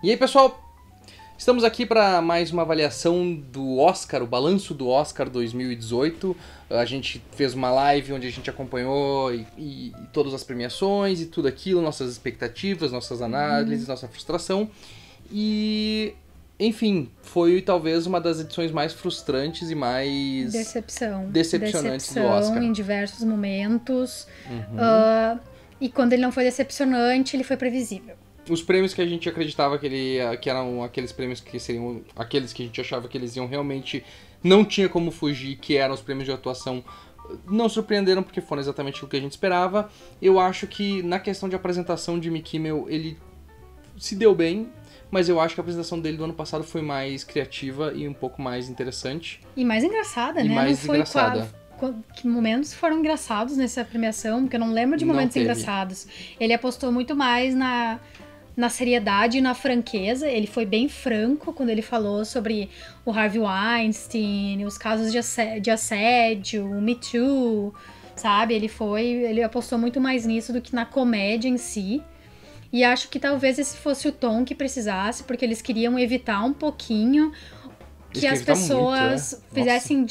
E aí, pessoal, estamos aqui para mais uma avaliação do Oscar, o balanço do Oscar 2018. A gente fez uma live onde a gente acompanhou e todas as premiações e tudo aquilo, nossas expectativas, nossas análises, nossa frustração. E, enfim, foi talvez uma das edições mais frustrantes e mais decepcionantes do Oscar. Em diversos momentos. E quando ele não foi decepcionante, ele foi previsível. Os prêmios que a gente acreditava que eram aqueles prêmios que seriam aqueles que a gente achava que eles iam realmente não tinha como fugir, que eram os prêmios de atuação, não surpreenderam porque foram exatamente o que a gente esperava. Eu acho que na questão de apresentação de Jimmy Kimmel, ele se deu bem, mas eu acho que a apresentação dele do ano passado foi mais criativa e um pouco mais interessante. E mais engraçada, né? Mais engraçada. Que momentos foram engraçados nessa premiação, porque eu não lembro de momentos engraçados. Ele apostou muito mais na seriedade e na franqueza. Ele foi bem franco quando ele falou sobre o Harvey Weinstein, os casos de assédio, o Me Too, sabe? Ele apostou muito mais nisso do que na comédia em si. E acho que talvez esse fosse o tom que precisasse, porque eles queriam evitar um pouquinho que as pessoas fizessem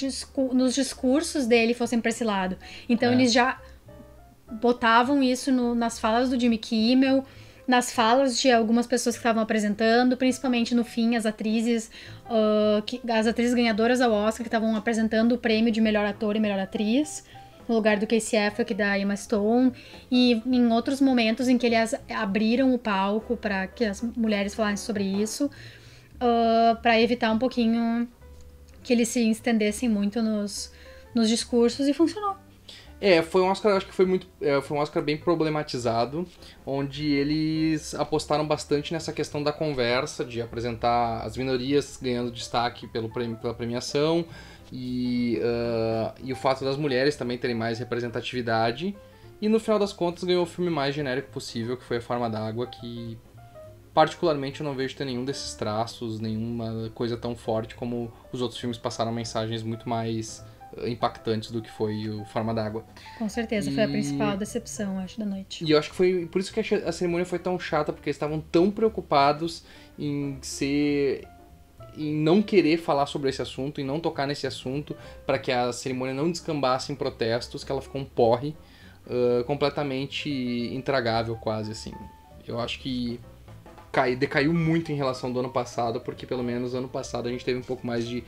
nos discursos dele fossem pra esse lado. Então eles já botavam isso nas falas do Jimmy Kimmel, nas falas de algumas pessoas que estavam apresentando, principalmente no fim as atrizes ganhadoras ao Oscar que estavam apresentando o prêmio de melhor ator e melhor atriz, no lugar do Casey Affleck e da Emma Stone, e em outros momentos em que eles abriram o palco para que as mulheres falassem sobre isso, para evitar um pouquinho que eles se estendessem muito nos discursos, e funcionou. Foi um Oscar, acho que foi um Oscar bem problematizado, onde eles apostaram bastante nessa questão da conversa, de apresentar as minorias ganhando destaque pela premiação, e o fato das mulheres também terem mais representatividade, e no final das contas ganhou o filme mais genérico possível, que foi A Forma d'Água, que particularmente eu não vejo ter nenhum desses traços, nenhuma coisa tão forte como os outros filmes passaram mensagens muito mais impactantes do que foi o Forma d'Água. Com certeza, foi a principal decepção, acho, da noite. E eu acho que foi por isso que a cerimônia foi tão chata, porque eles estavam tão preocupados em não querer falar sobre esse assunto, em não tocar nesse assunto, para que a cerimônia não descambasse em protestos, que ela ficou um porre completamente intragável quase, assim. Eu acho que decaiu muito em relação do ano passado, porque pelo menos ano passado a gente teve um pouco mais de,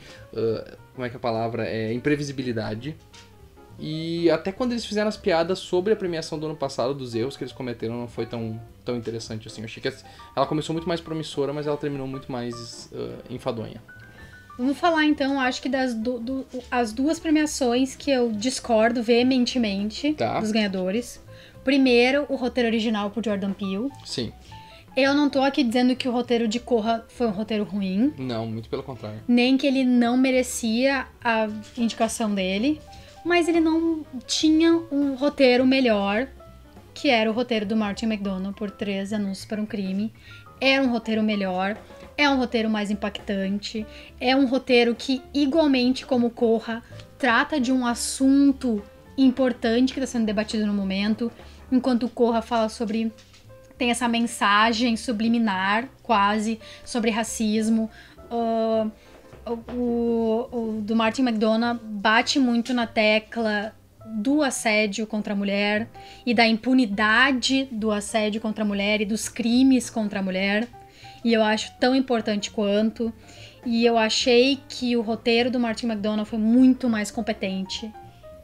como é que é a palavra? Imprevisibilidade. E até quando eles fizeram as piadas sobre a premiação do ano passado, dos erros que eles cometeram, não foi tão interessante assim. Eu achei que ela começou muito mais promissora, mas ela terminou muito mais enfadonha. Vamos falar então, acho que as duas premiações que eu discordo veementemente dos ganhadores. Primeiro, o roteiro original por Jordan Peele. Sim. Eu não tô aqui dizendo que o roteiro de Corra foi um roteiro ruim. Não, muito pelo contrário. Nem que ele não merecia a indicação dele. Mas ele não tinha um roteiro melhor, que era o roteiro do Martin McDonagh por 13 Anúncios para um Crime. Era um roteiro melhor, é um roteiro mais impactante, é um roteiro que, igualmente como Corra, trata de um assunto importante que está sendo debatido no momento, enquanto Corra fala sobre... tem essa mensagem subliminar, quase, sobre racismo. O do Martin McDonagh bate muito na tecla do assédio contra a mulher e da impunidade do assédio contra a mulher e dos crimes contra a mulher. E eu acho tão importante quanto. E eu achei que o roteiro do Martin McDonagh foi muito mais competente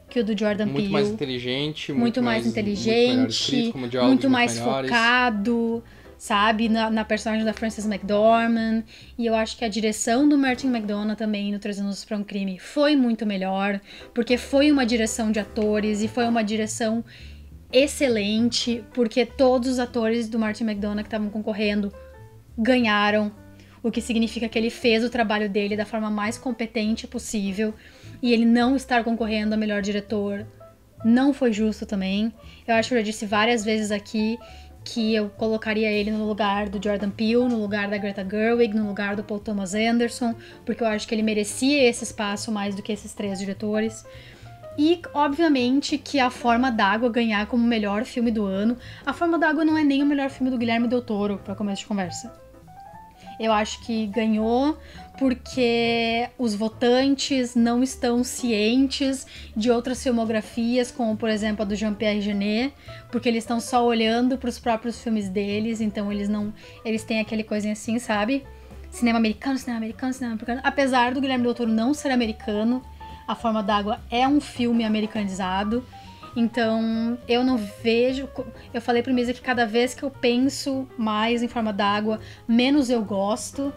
que o do Jordan Peele. Muito mais inteligente, muito mais inteligente, muito mais focado, sabe, na personagem da Frances McDormand. E eu acho que a direção do Martin McDonagh também no 13 Anúncios para um Crime foi muito melhor, porque foi uma direção de atores e foi uma direção excelente, porque todos os atores do Martin McDonagh que estavam concorrendo ganharam, o que significa que ele fez o trabalho dele da forma mais competente possível. E ele não estar concorrendo a melhor diretor não foi justo também. Eu acho que eu já disse várias vezes aqui que eu colocaria ele no lugar do Jordan Peele, no lugar da Greta Gerwig, no lugar do Paul Thomas Anderson, porque eu acho que ele merecia esse espaço mais do que esses 3 diretores. E, obviamente, que A Forma d'Água ganhar como melhor filme do ano. A Forma d'Água não é nem o melhor filme do Guilherme Del Toro, pra começo de conversa. Eu acho que ganhou porque os votantes não estão cientes de outras filmografias, como, por exemplo, a do Jean-Pierre Jeunet, porque eles estão só olhando para os próprios filmes deles, então eles têm aquele coisinha assim, sabe? Cinema americano, cinema americano, cinema americano. Apesar do Guilherme Del Toro não ser americano, A Forma d'Água é um filme americanizado. Então, eu não vejo... Eu falei pra Misa que cada vez que eu penso mais em Forma d'Água, menos eu gosto,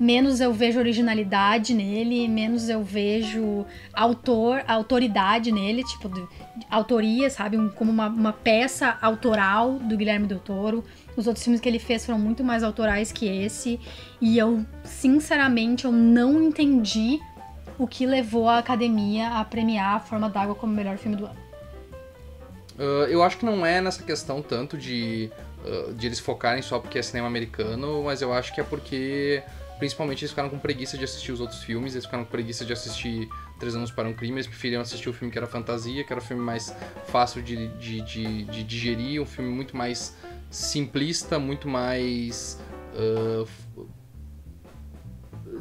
menos eu vejo originalidade nele, menos eu vejo autoridade nele, tipo, de autoria, sabe? Como uma peça autoral do Guilherme Del Toro. Os outros filmes que ele fez foram muito mais autorais que esse. E eu, sinceramente, eu não entendi o que levou a Academia a premiar A Forma d'Água como o melhor filme do ano. Eu acho que não é nessa questão tanto de eles focarem só porque é cinema americano, mas eu acho que é porque, principalmente, eles ficaram com preguiça de assistir os outros filmes, eles ficaram com preguiça de assistir 3 Anos para um Crime, eles preferiam assistir o filme que era fantasia, que era o filme mais fácil de digerir, um filme muito mais simplista, muito mais...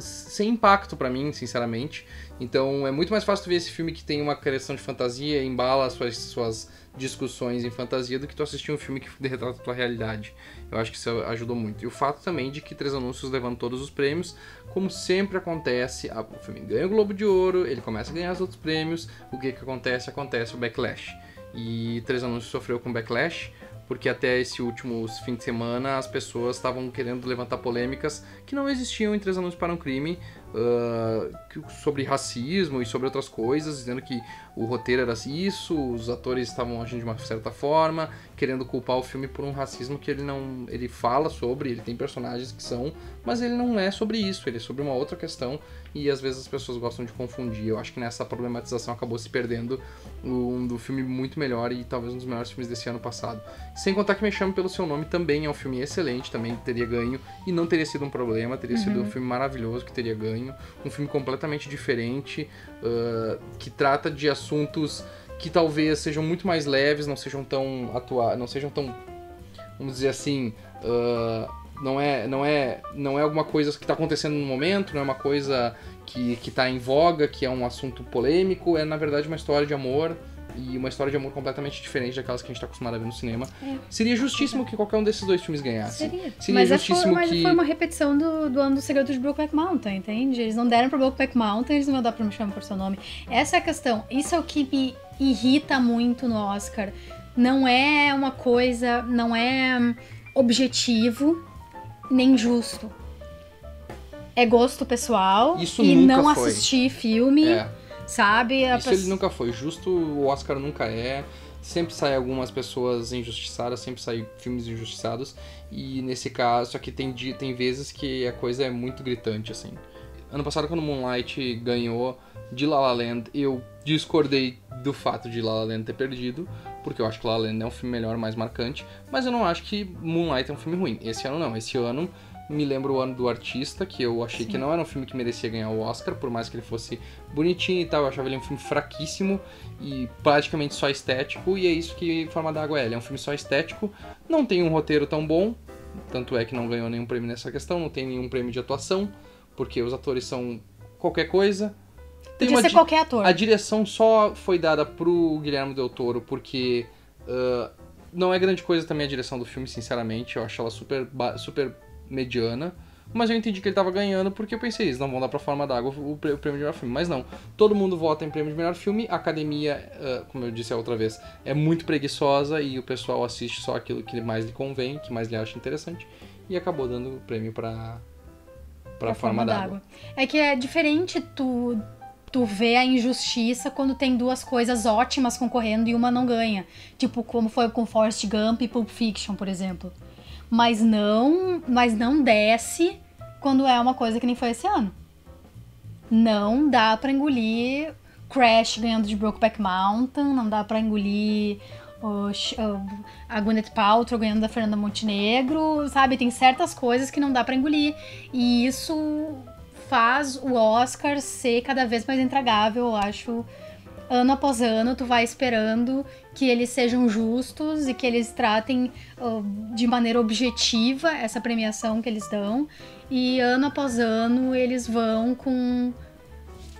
sem impacto pra mim, sinceramente. Então é muito mais fácil tu ver esse filme que tem uma questão de fantasia, embala suas discussões em fantasia, do que tu assistir um filme que retrata a tua realidade. Eu acho que isso ajudou muito. E o fato também de que Três Anúncios levando todos os prêmios, como sempre acontece, o filme ganha o Globo de Ouro, ele começa a ganhar os outros prêmios, o que acontece? Acontece o backlash. E Três Anúncios sofreu com backlash, porque até esse último fim de semana as pessoas estavam querendo levantar polêmicas que não existiam em Três Anúncios para um Crime, sobre racismo e sobre outras coisas, dizendo que o roteiro era isso, os atores estavam agindo de uma certa forma, querendo culpar o filme por um racismo que ele fala sobre, ele tem personagens que são, mas ele não é sobre isso, ele é sobre uma outra questão, e às vezes as pessoas gostam de confundir. Eu acho que nessa problematização acabou se perdendo do filme muito melhor e talvez um dos melhores filmes desse ano passado. Sem contar que Me Chame Pelo Seu Nome também é um filme excelente, também teria ganho e não teria sido um problema, teria sido um filme maravilhoso que teria ganho, um filme completamente diferente, que trata de assuntos que talvez sejam muito mais leves, não sejam tão vamos dizer assim, não é alguma coisa que está acontecendo no momento, não é uma coisa que está em voga, que é um assunto polêmico, é na verdade uma história de amor, e uma história de amor completamente diferente daquelas que a gente está acostumado a ver no cinema. Seria justíssimo que qualquer um desses dois filmes ganhasse. Seria justíssimo mas foi uma repetição do ano do Segredo de Brokeback Mountain, entende? Eles não deram pra Brokeback Mountain, eles não vão dar pra Me Chame Por Seu Nome. Essa é a questão. Isso é o que me irrita muito no Oscar. Não é uma coisa, não é objetivo nem justo. É gosto pessoal. Isso e nunca não foi. Assistir filme... Sabe? Isso ele nunca foi justo, o Oscar nunca é. Sempre sai algumas pessoas injustiçadas, sempre sai filmes injustiçados. E nesse caso, só que tem vezes que a coisa é muito gritante, assim. Ano passado, quando Moonlight ganhou de La La Land, eu discordei do fato de La La Land ter perdido, porque eu acho que La La Land é um filme melhor, mais marcante. Mas eu não acho que Moonlight é um filme ruim. Esse ano não, esse ano... Me lembro o Ano do Artista, que eu achei que não era um filme que merecia ganhar o Oscar, por mais que ele fosse bonitinho e tal, eu achava ele um filme fraquíssimo e praticamente só estético, e é isso que Forma d'Água é. Ele é um filme só estético, não tem um roteiro tão bom, tanto é que não ganhou nenhum prêmio nessa questão, não tem nenhum prêmio de atuação, porque os atores são qualquer coisa. Podia ser qualquer ator. A direção só foi dada pro Guilherme Del Toro, porque não é grande coisa também a direção do filme, sinceramente, eu acho ela super mediana, mas eu entendi que ele tava ganhando porque eu pensei, eles não vão dar pra Forma d'Água o prêmio de melhor filme, mas não, todo mundo vota em prêmio de melhor filme, a academia, como eu disse a outra vez, é muito preguiçosa e o pessoal assiste só aquilo que mais lhe convém, que mais lhe acha interessante, e acabou dando o prêmio pra Forma d'Água. É que é diferente tu vê a injustiça quando tem duas coisas ótimas concorrendo e uma não ganha, tipo como foi com Forrest Gump e Pulp Fiction, por exemplo. Mas não desce quando é uma coisa que nem foi esse ano. Não dá pra engolir Crash ganhando de Brokeback Mountain, não dá pra engolir a Gwyneth Paltrow ganhando da Fernanda Montenegro, sabe? Tem certas coisas que não dá pra engolir. E isso faz o Oscar ser cada vez mais intragável, eu acho. ano após ano tu vai esperando que eles sejam justos e que eles tratem de maneira objetiva essa premiação que eles dão. E ano após ano eles vão com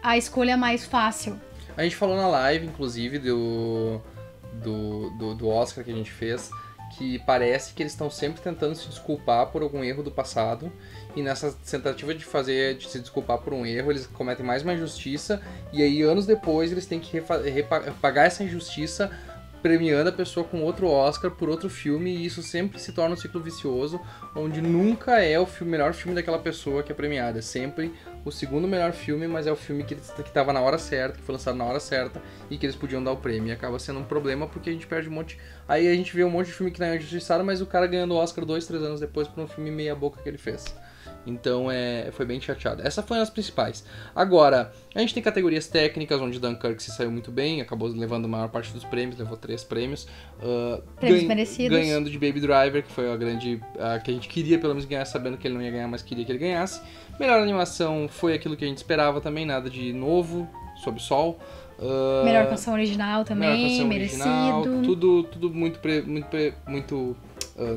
a escolha mais fácil. A gente falou na live, inclusive, do Oscar que a gente fez, que parece que eles estão sempre tentando se desculpar por algum erro do passado, e nessa tentativa de se desculpar por um erro, eles cometem mais uma injustiça, e aí anos depois eles têm que pagar essa injustiça premiando a pessoa com outro Oscar por outro filme, e isso sempre se torna um ciclo vicioso, onde nunca é o melhor filme daquela pessoa que é premiada, é sempre o segundo melhor filme, mas é o filme que estava na hora certa, que foi lançado na hora certa, e que eles podiam dar o prêmio, e acaba sendo um problema porque a gente perde um monte... Aí a gente vê um monte de filme que não é injustiçado, mas o cara ganhando o Oscar 2, 3 anos depois por um filme meia boca que ele fez. Então foi bem chateado. Essa foi uma das principais. Agora, a gente tem categorias técnicas, onde Dunkirk se saiu muito bem, acabou levando a maior parte dos prêmios, levou 3 prêmios. Prêmios merecidos. Ganhando de Baby Driver, que foi a grande... que a gente queria pelo menos ganhar, sabendo que ele não ia ganhar, mas queria que ele ganhasse. Melhor animação foi aquilo que a gente esperava também, nada de novo, sob o sol. Melhor canção original também, merecido. Tudo muito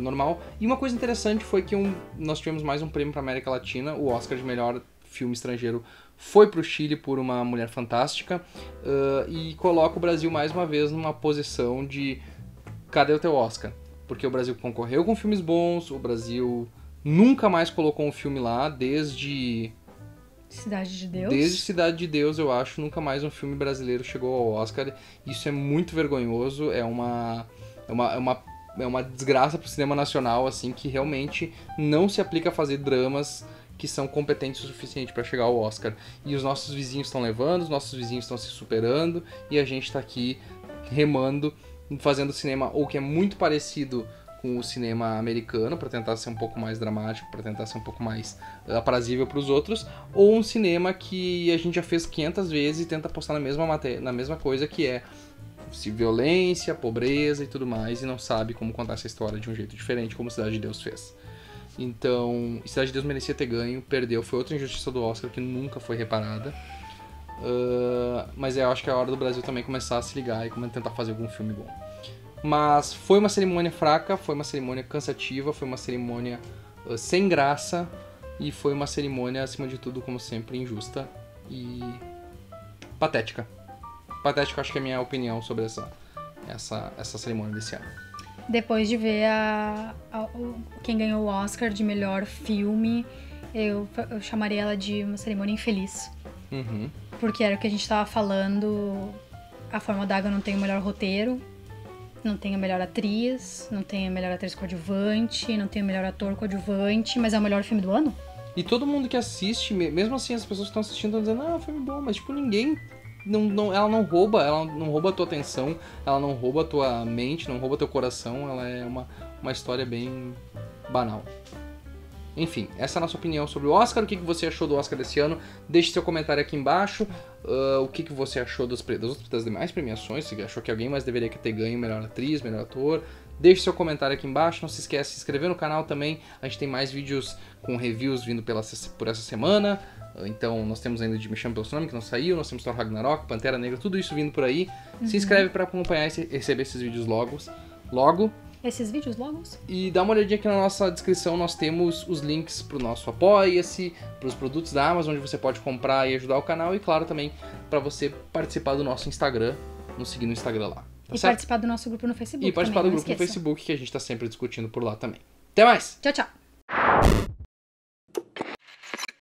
normal. E uma coisa interessante foi que nós tivemos mais um prêmio para América Latina. O Oscar de melhor filme estrangeiro foi pro Chile por Uma Mulher Fantástica, e coloca o Brasil mais uma vez numa posição de cadê o teu Oscar? Porque o Brasil concorreu com filmes bons, o Brasil nunca mais colocou um filme lá desde Cidade de Deus? Desde Cidade de Deus, eu acho, nunca mais um filme brasileiro chegou ao Oscar. Isso é muito vergonhoso, é uma desgraça pro cinema nacional, assim, que realmente não se aplica a fazer dramas que são competentes o suficiente para chegar ao Oscar. E os nossos vizinhos estão levando, os nossos vizinhos estão se superando, e a gente tá aqui remando, fazendo cinema ou que é muito parecido com o cinema americano, para tentar ser um pouco mais dramático, para tentar ser um pouco mais aprazível para os outros, ou um cinema que a gente já fez 500 vezes e tenta postar na mesma coisa, que é violência, pobreza e tudo mais, e não sabe como contar essa história de um jeito diferente, como Cidade de Deus fez. Então, Cidade de Deus merecia ter ganho, perdeu, foi outra injustiça do Oscar que nunca foi reparada. Mas eu acho que é a hora do Brasil também começar a se ligar e tentar fazer algum filme bom. Mas foi uma cerimônia fraca, foi uma cerimônia cansativa, foi uma cerimônia sem graça, e foi uma cerimônia, acima de tudo, como sempre, injusta e patética. Patética, acho que é a minha opinião sobre essa cerimônia desse ano. Depois de ver quem ganhou o Oscar de melhor filme, eu chamaria ela de uma cerimônia infeliz. Uhum. Porque era o que a gente tava falando, A Forma d'Água não tem o melhor roteiro, não tem a melhor atriz, não tem a melhor atriz coadjuvante, não tem o melhor ator coadjuvante, mas é o melhor filme do ano? E todo mundo que assiste, mesmo assim as pessoas que estão assistindo estão dizendo, é um filme bom, mas tipo, ninguém... ela não rouba a tua atenção, ela não rouba a tua mente, não rouba teu coração, ela é uma história bem banal. Enfim, essa é a nossa opinião sobre o Oscar. O que você achou do Oscar desse ano? Deixe seu comentário aqui embaixo. O que você achou das demais premiações? Se achou que alguém mais deveria ter ganho melhor atriz, melhor ator? Deixe seu comentário aqui embaixo. Não se esqueça de se inscrever no canal também. A gente tem mais vídeos com reviews vindo por essa semana. Então nós temos ainda de Me Chame Pelo Seu Nome, que não saiu. Nós temos Thor Ragnarok, Pantera Negra, tudo isso vindo por aí. Uhum. Se inscreve para acompanhar e receber esses vídeos logo. Esses vídeos longos. E dá uma olhadinha aqui na nossa descrição, nós temos os links pro nosso Apoia-se, pros produtos da Amazon, onde você pode comprar e ajudar o canal, e claro também para você participar do nosso Instagram, nos seguir no Instagram lá. Tá e certo? participar do nosso grupo no Facebook. E participar do grupo no Facebook, que a gente tá sempre discutindo por lá também. Até mais! Tchau, tchau!